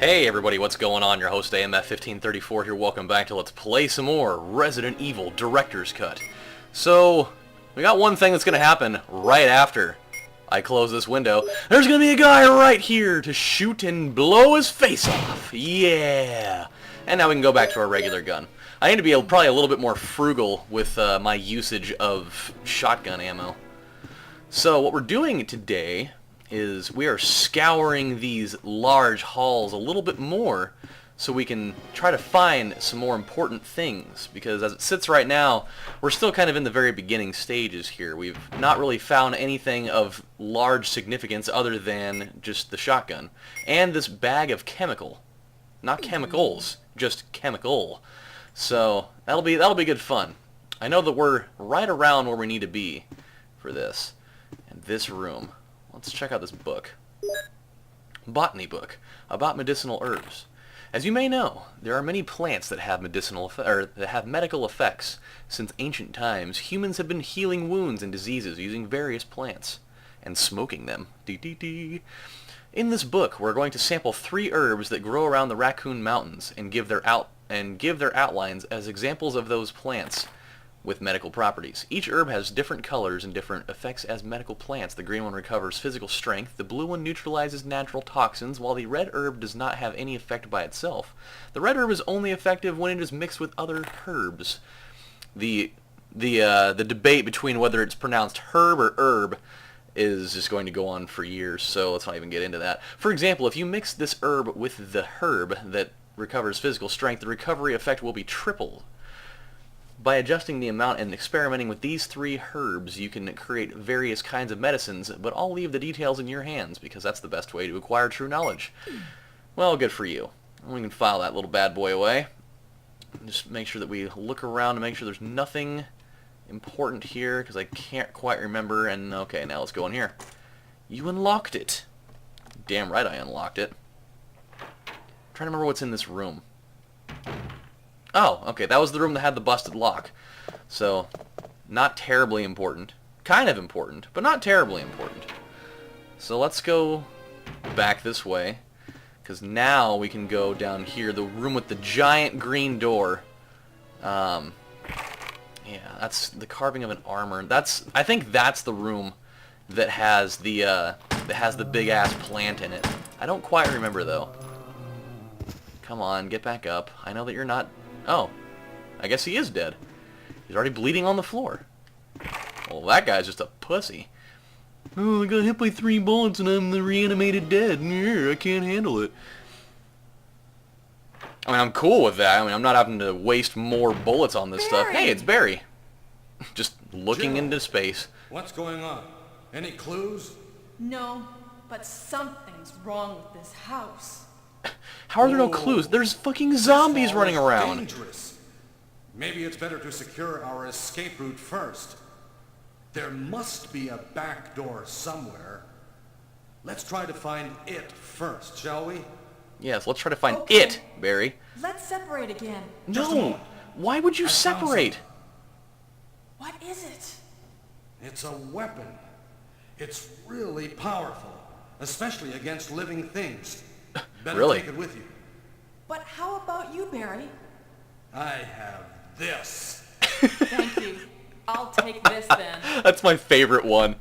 Hey everybody, what's going on? Your host AMF1534 here. Welcome back to Let's Play some more Resident Evil Director's Cut. So, we got one thing that's going to happen right after I close this window. There's going to be a guy right here to shoot and blow his face off. Yeah! And now we can go back to our regular gun. I need to be probably a little bit more frugal with my usage of shotgun ammo. So, what we're doing today is we are scouring these large halls a little bit more so we can try to find some more important things, because as it sits right now, we're still kind of in the very beginning stages here. We've not really found anything of large significance other than just the shotgun and this bag of chemical. Not chemicals, just chemical. So that'll be good fun. I know that we're right around where we need to be for this. And this room. Let's check out this book. Botany book about medicinal herbs. As you may know, there are many plants that have medical effects. Since ancient times, humans have been healing wounds and diseases using various plants and smoking them. In this book, we're going to sample 3 herbs that grow around the Raccoon Mountains and give their outlines as examples of those plants with medical properties. Each herb has different colors and different effects as medical plants. The green one recovers physical strength, the blue one neutralizes natural toxins, while the red herb does not have any effect by itself. The red herb is only effective when it is mixed with other herbs. The debate between whether it's pronounced herb or herb is just going to go on for years, so let's not even get into that. For example, if you mix this herb with the herb that recovers physical strength, the recovery effect will be tripled. By adjusting the amount and experimenting with these 3 herbs, you can create various kinds of medicines, but I'll leave the details in your hands, because that's the best way to acquire true knowledge. Well, good for you. We can file that little bad boy away. Just make sure that we look around to make sure there's nothing important here, because I can't quite remember, and okay, now let's go in here. You unlocked it. Damn right I unlocked it. I'm trying to remember what's in this room. Oh, okay, that was the room that had the busted lock. So, not terribly important. Kind of important, but not terribly important. So let's go back this way, because now we can go down here, the room with the giant green door. Yeah, that's the carving of an armor. I think that's the room that has the big ass plant in it. I don't quite remember though. Come on, get back up. I know that you're not. Oh, I guess he is dead. He's already bleeding on the floor. Well, that guy's just a pussy. Oh, I got hit by 3 bullets and I'm the reanimated dead. I can't handle it. I mean, I'm cool with that. I mean, I'm not having to waste more bullets on this stuff. Hey, it's Barry. Just looking into space. What's going on? Any clues? No, but something's wrong with this house. How are there no clues? There's fucking zombies running around. Dangerous. Maybe it's better to secure our escape route first. There must be a back door somewhere. Let's try to find it first, shall we? Yes, let's try to find it, Barry. Let's separate again. No! Why would you separate? What is it? It's a weapon. It's really powerful, especially against living things. Better Really? take it with you. But how about you, Barry? I have this. Thank you. I'll take this then. That's my favorite one.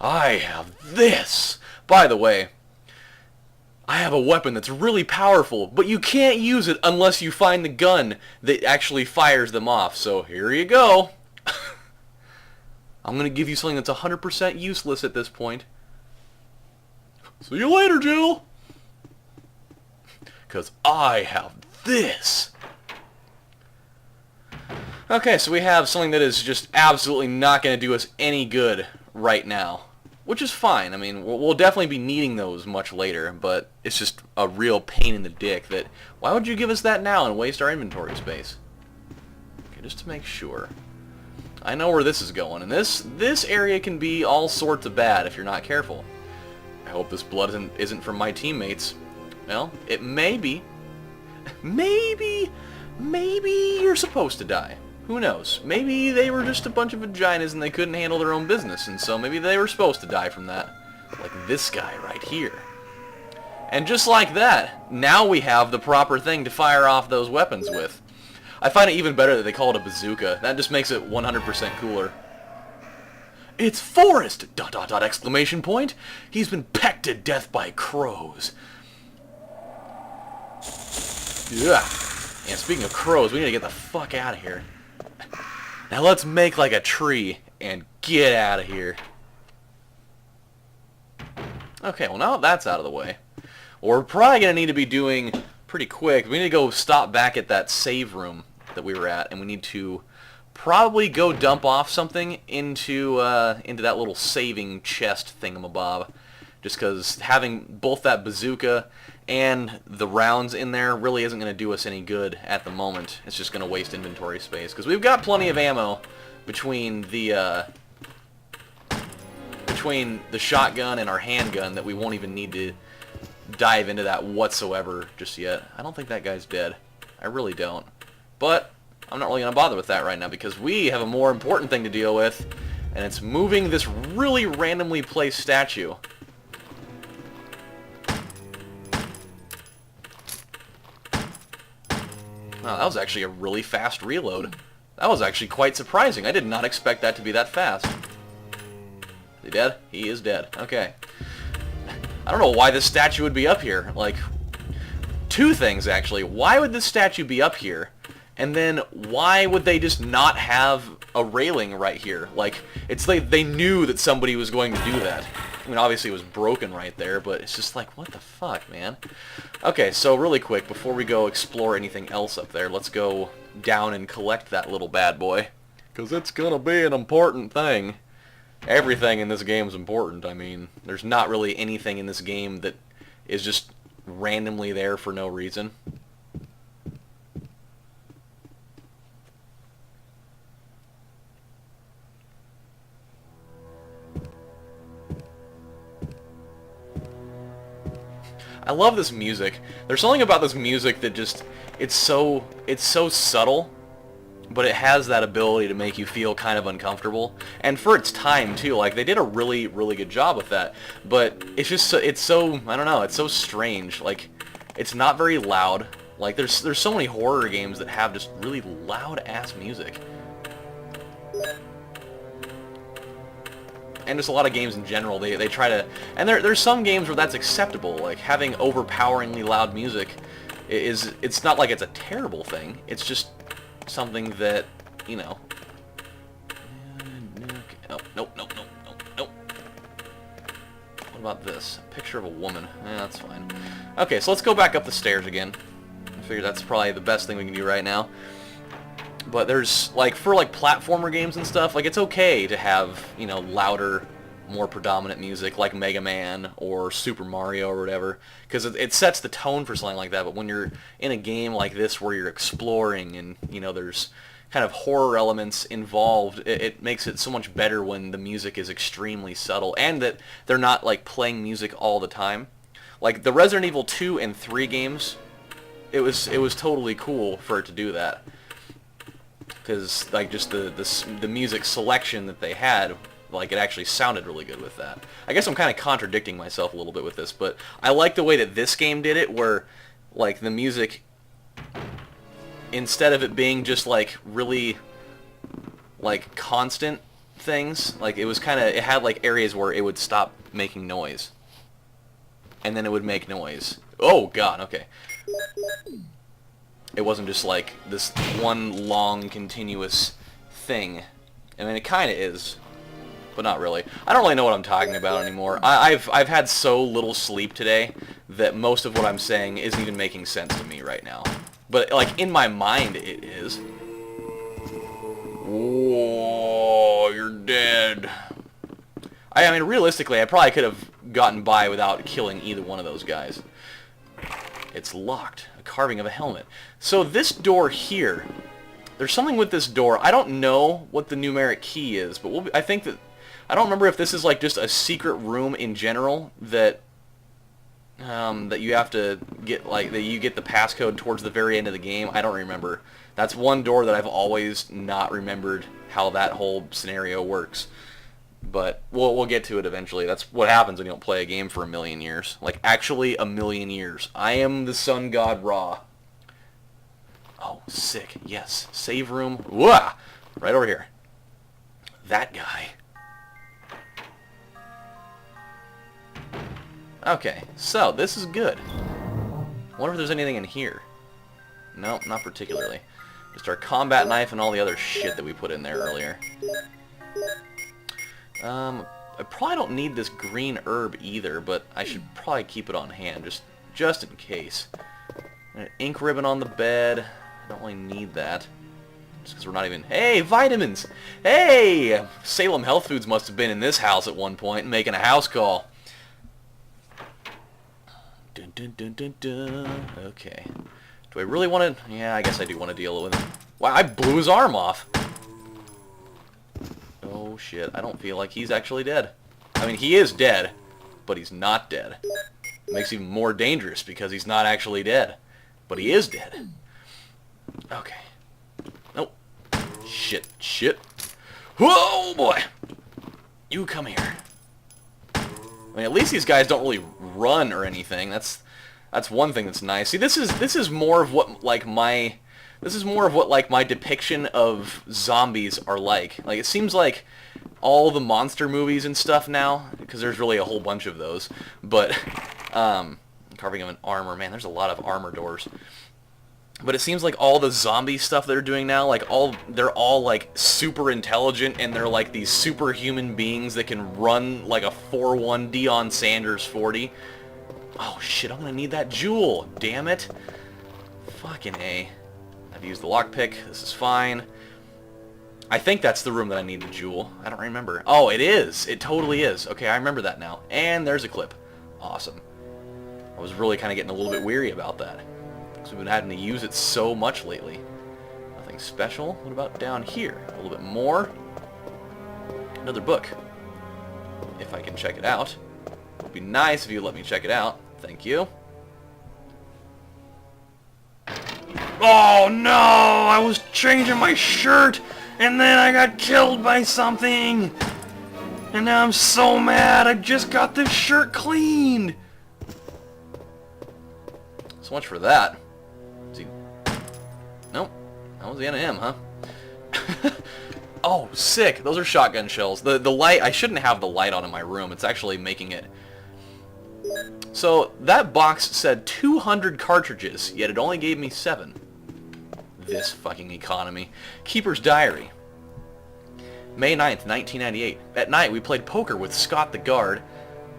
I have this. By the way, I have a weapon that's really powerful, but you can't use it unless you find the gun that actually fires them off. So here you go. I'm going to give you something that's 100% useless at this point. See you later, Jill. Because I have this. Okay, so we have something that is just absolutely not going to do us any good right now. Which is fine. I mean, we'll definitely be needing those much later, but it's just a real pain in the dick that... Why would you give us that now and waste our inventory space? Okay, just to make sure. I know where this is going, and this area can be all sorts of bad if you're not careful. I hope this blood isn't from my teammates. Well, it may be. Maybe you're supposed to die. Who knows? Maybe they were just a bunch of vaginas and they couldn't handle their own business, and so maybe they were supposed to die from that. Like this guy right here. And just like that, now we have the proper thing to fire off those weapons with. I find it even better that they call it a bazooka. That just makes it 100% cooler. It's Forrest! ... exclamation point. He's been pecked to death by crows. Yeah. And speaking of crows, we need to get the fuck out of here. Now let's make like a tree and get out of here. Okay, well now that's out of the way. What we're probably going to need to be doing pretty quick, we need to go stop back at that save room that we were at, and we need to probably go dump off something into that little saving chest thingamabob. Just because having both that bazooka and the rounds in there really isn't going to do us any good at the moment. It's just going to waste inventory space. Because we've got plenty of ammo between the shotgun and our handgun that we won't even need to dive into that whatsoever just yet. I don't think that guy's dead. I really don't. But I'm not really going to bother with that right now because we have a more important thing to deal with, and it's moving this really randomly placed statue. Wow, that was actually a really fast reload. That was actually quite surprising. I did not expect that to be that fast. Is he dead? He is dead. Okay. I don't know why this statue would be up here. Like, two things, actually. Why would this statue be up here? And then, why would they just not have a railing right here? Like, it's like they knew that somebody was going to do that. I mean, obviously it was broken right there, but it's just like, what the fuck, man? Okay, so really quick, before we go explore anything else up there, let's go down and collect that little bad boy. Because it's gonna be an important thing. Everything in this game is important. I mean, there's not really anything in this game that is just randomly there for no reason. I love this music. There's something about this music that just, it's so subtle, but it has that ability to make you feel kind of uncomfortable. And for its time too, like they did a really, really good job with that. But it's just, it's so, I don't know, it's so strange. Like, it's not very loud. Like there's so many horror games that have just really loud ass music. And just a lot of games in general, they try to, and there's some games where that's acceptable, like having overpoweringly loud music it's not like it's a terrible thing, it's just something that, you know. Oh, nope. What about this? A picture of a woman. That's fine. Okay, so let's go back up the stairs again. I figure that's probably the best thing we can do right now. But there's, like, for, like, platformer games and stuff, like, it's okay to have, you know, louder, more predominant music, like Mega Man or Super Mario or whatever, because it sets the tone for something like that. But when you're in a game like this where you're exploring and, you know, there's kind of horror elements involved, it makes it so much better when the music is extremely subtle, and that they're not, like, playing music all the time. Like, the Resident Evil 2 and 3 games, it was totally cool for it to do that. Because, like, just the music selection that they had, like, it actually sounded really good with that. I guess I'm kind of contradicting myself a little bit with this, but I like the way that this game did it, where, like, the music, instead of it being just, like, really, like, constant things, like, it was kind of, it had, like, areas where it would stop making noise. And then it would make noise. Oh, God, okay. It wasn't just like this one long continuous thing. I mean, it kind of is, but not really. I don't really know what I'm talking about anymore. I've had so little sleep today that most of what I'm saying isn't even making sense to me right now. But, like, in my mind it is. Whoa, you're dead. I mean, realistically, I probably could have gotten by without killing either one of those guys. It's locked. A carving of a helmet. So this door here, there's something with this door. I don't know what the numeric key is, but I think that, I don't remember if this is like just a secret room in general that that you have to get, like, that you get the passcode towards the very end of the game. I don't remember. That's one door that I've always not remembered how that whole scenario works. But we'll get to it eventually. That's what happens when you don't play a game for a million years. Like, actually a million years. I am the sun god Ra. Oh, sick. Yes. Save room. Wah! Right over here. That guy. Okay, so this is good. Wonder if there's anything in here. Nope, not particularly. Just our combat knife and all the other shit that we put in there earlier. I probably don't need this green herb either, but I should probably keep it on hand, just in case. An ink ribbon on the bed. I don't really need that. Just because we're not even... Hey, vitamins! Hey! Salem Health Foods must have been in this house at one point making a house call. Dun, dun, dun, dun, dun. Okay. Do I really want to... Yeah, I guess I do want to deal with it. Wow, I blew his arm off. Oh, shit. I don't feel like he's actually dead. I mean, he is dead, but he's not dead. It makes him more dangerous because he's not actually dead. But he is dead. Okay. Nope. Shit. Shit. Whoa, boy! You come here. I mean, at least these guys don't really run or anything. That's one thing that's nice. See, this is more of what my depiction of zombies are like. Like, it seems like all the monster movies and stuff now, because there's really a whole bunch of those. But carving of an armor, man, there's a lot of armor doors. But it seems like all the zombie stuff they're doing now, like they're all like super intelligent, and they're like these superhuman beings that can run like a 4-1 Deion Sanders 40. Oh shit, I'm gonna need that jewel, damn it. Fucking A. I've used the lockpick, this is fine. I think that's the room that I need the jewel. I don't remember. Oh, it is! It totally is. Okay, I remember that now. And there's a clip. Awesome. I was really kind of getting a little bit weary about that, because we've been having to use it so much lately. Nothing special. What about down here? A little bit more. Another book. If I can check it out. It would be nice if you let me check it out. Thank you. Oh no! I was changing my shirt, and then I got killed by something! And now I'm so mad, I just got this shirt cleaned! So much for that. Is he... Nope. That was the end of him, huh? Oh, sick! Those are shotgun shells. The light... I shouldn't have the light on in my room. It's actually making it... So, that box said 200 cartridges, yet it only gave me 7. This fucking economy. Keeper's Diary. May 9th, 1998. At night, we played poker with Scott the guard,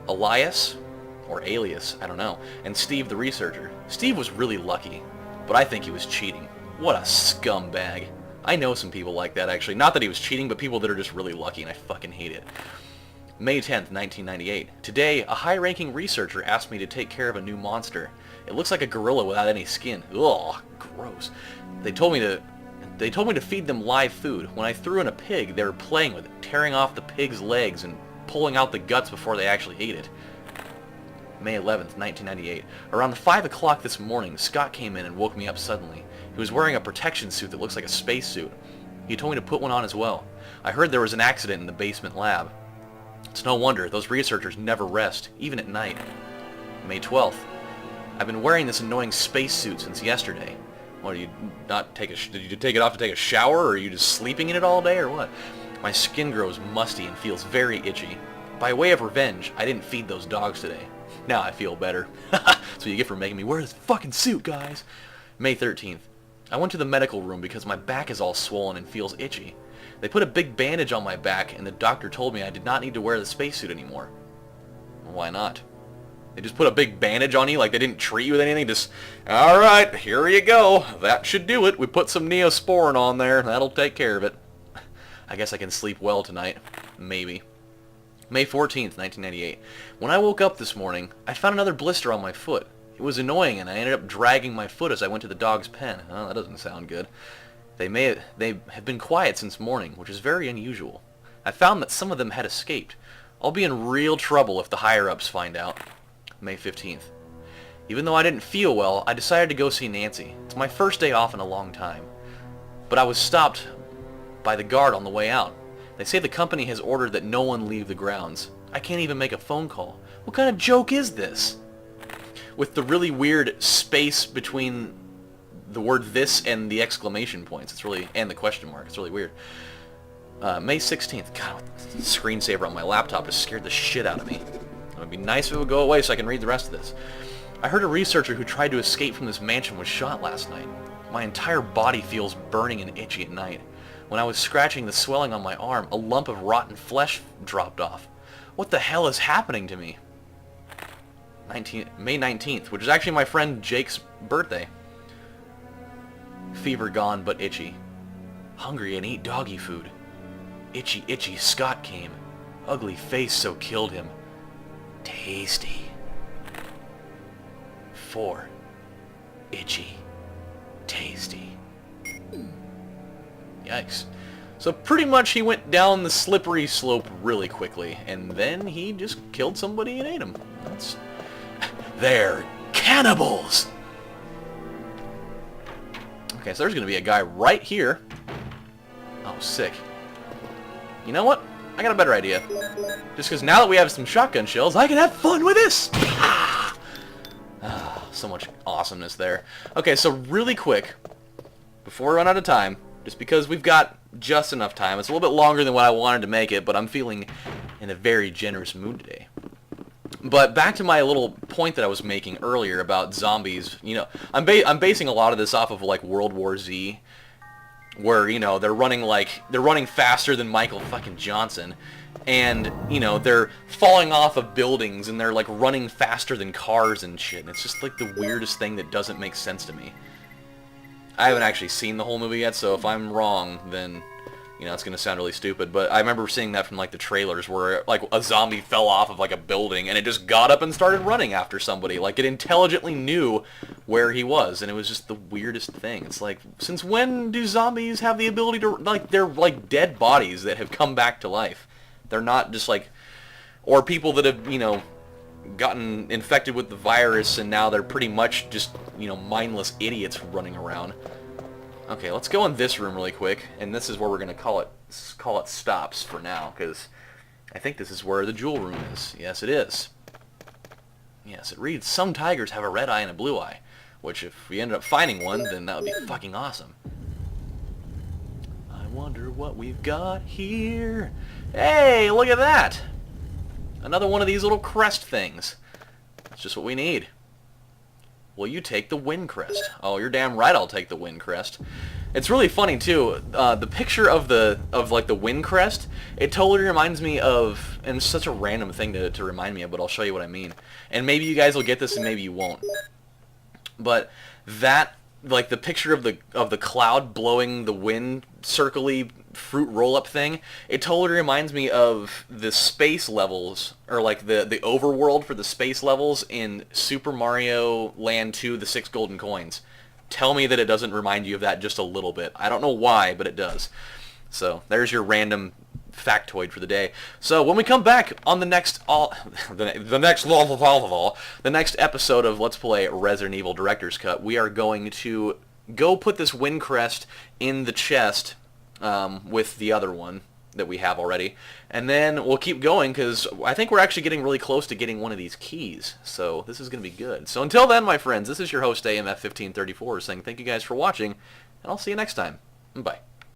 Elias, or Alias, I don't know, and Steve the researcher. Steve was really lucky, but I think he was cheating. What a scumbag. I know some people like that, actually. Not that he was cheating, but people that are just really lucky, and I fucking hate it. May 10th, 1998. Today, a high-ranking researcher asked me to take care of a new monster. It looks like a gorilla without any skin. Ugh, gross. They told me to feed them live food. When I threw in a pig, they were playing with it, tearing off the pig's legs and pulling out the guts before they actually ate it. May 11th, 1998. Around 5 o'clock this morning, Scott came in and woke me up suddenly. He was wearing a protection suit that looks like a spacesuit. He told me to put one on as well. I heard there was an accident in the basement lab. It's no wonder, those researchers never rest, even at night. May 12th. I've been wearing this annoying spacesuit since yesterday. What, did you take it off to take a shower, or are you just sleeping in it all day, or what? My skin grows musty and feels very itchy. By way of revenge, I didn't feed those dogs today. Now I feel better. That's what you get for making me wear this fucking suit, guys. May 13th. I went to the medical room because my back is all swollen and feels itchy. They put a big bandage on my back, and the doctor told me I did not need to wear the spacesuit anymore. Why not? They just put a big bandage on you, like they didn't treat you with anything, just, alright, here you go, that should do it, we put some Neosporin on there, that'll take care of it. I guess I can sleep well tonight, maybe. May 14th, 1998. When I woke up this morning, I found another blister on my foot. It was annoying, and I ended up dragging my foot as I went to the dog's pen. Oh, that doesn't sound good. They have been quiet since morning, which is very unusual. I found that some of them had escaped. I'll be in real trouble if the higher-ups find out. May 15th. Even though I didn't feel well, I decided to go see Nancy. It's my first day off in a long time. But I was stopped by the guard on the way out. They say the company has ordered that no one leave the grounds. I can't even make a phone call. What kind of joke is this? With the really weird space between the word this and the exclamation points. It's really, and the question mark. It's really weird. May 16th. God, the screensaver on my laptop just scared the shit out of me. It would be nice if it would go away so I can read the rest of this. I heard a researcher who tried to escape from this mansion was shot last night. My entire body feels burning and itchy at night. When I was scratching the swelling on my arm, a lump of rotten flesh dropped off. What the hell is happening to me? May 19th, which is actually my friend Jake's birthday. Fever gone but itchy. Hungry and eat doggy food. Itchy, itchy, Scott came. Ugly face so killed him. Tasty. 4. Itchy. Tasty. Yikes. So pretty much he went down the slippery slope really quickly, and then he just killed somebody and ate him. That's... They're cannibals! Okay, so there's going to be a guy right here. Oh, sick. You know what? I got a better idea. Just because now that we have some shotgun shells, I can have fun with this! So much awesomeness there. Okay, so really quick, before we run out of time, just because we've got just enough time, it's a little bit longer than what I wanted to make it, but I'm feeling in a very generous mood today. But back to my little point that I was making earlier about zombies. You know, I'm basing a lot of this off of like World War Z, where, you know, they're running faster than Michael fucking Johnson, and, you know, they're falling off of buildings and they're like running faster than cars and shit. And it's just like the weirdest thing that doesn't make sense to me. I haven't actually seen the whole movie yet, so if I'm wrong, then, you know, it's going to sound really stupid, but I remember seeing that from, like, the trailers where, like, a zombie fell off of, like, a building, and it just got up and started running after somebody. Like, it intelligently knew where he was, and it was just the weirdest thing. It's like, since when do zombies have the ability to, like, they're, like, dead bodies that have come back to life. They're not just, like, or people that have, you know, gotten infected with the virus, and now they're pretty much just, you know, mindless idiots running around. Okay, let's go in this room really quick, and this is where we're going to call it stops for now, because I think this is where the jewel room is. Yes, it is. Yes, it reads, some tigers have a red eye and a blue eye, which if we ended up finding one, then that would be fucking awesome. I wonder what we've got here. Hey, look at that! Another one of these little crest things. That's just what we need. Will you take the wind crest? Oh, you're damn right I'll take the wind crest. It's really funny too. The picture of like the wind crest, it totally reminds me of, and it's such a random thing to remind me of, but I'll show you what I mean. And maybe you guys will get this and maybe you won't. But that, like the picture of the cloud blowing the wind circle-y fruit roll-up thing, it totally reminds me of the space levels, or like the overworld for the space levels in Super Mario Land 2, the 6 golden coins. Tell me that it doesn't remind you of that just a little bit. I don't know why, but it does. So there's your random factoid for the day. So when we come back on the next the next episode of Let's Play Resident Evil Director's Cut, we are going to go put this wind crest in the chest with the other one that we have already, and then we'll keep going because I think we're actually getting really close to getting one of these keys, so this is going to be good. So until then, my friends, this is your host AMF1534 saying thank you guys for watching, and I'll see you next time. Bye.